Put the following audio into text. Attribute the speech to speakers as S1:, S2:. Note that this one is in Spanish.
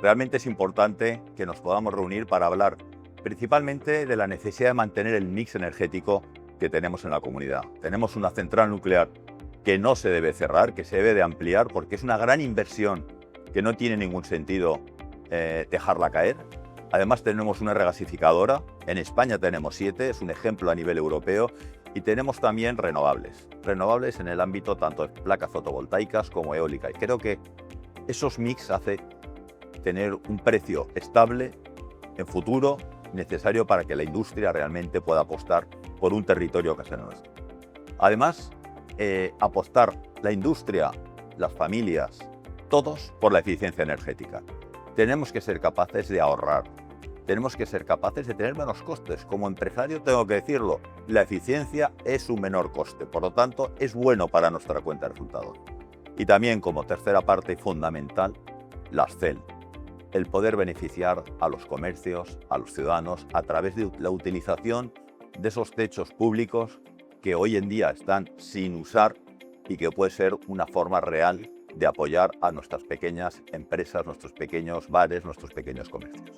S1: Realmente es importante que nos podamos reunir para hablar principalmente de la necesidad de mantener el mix energético que tenemos en la comunidad. Tenemos una central nuclear que no se debe cerrar, que se debe de ampliar porque es una gran inversión que no tiene ningún sentido dejarla caer. Además tenemos una regasificadora, en España tenemos 7, es un ejemplo a nivel europeo, y tenemos también renovables en el ámbito tanto de placas fotovoltaicas como eólica. Y creo que esos mix hace tener un precio estable en futuro necesario para que la industria realmente pueda apostar por un territorio que sea nuestro. Además, apostar la industria, las familias, todos por la eficiencia energética. Tenemos que ser capaces de ahorrar, tenemos que ser capaces de tener menos costes. Como empresario tengo que decirlo, la eficiencia es un menor coste, por lo tanto es bueno para nuestra cuenta de resultados. Y también como tercera parte fundamental, las CEL, el poder beneficiar a los comercios, a los ciudadanos, a través de la utilización de esos techos públicos que hoy en día están sin usar y que puede ser una forma real de apoyar a nuestras pequeñas empresas, nuestros pequeños bares, nuestros pequeños comercios.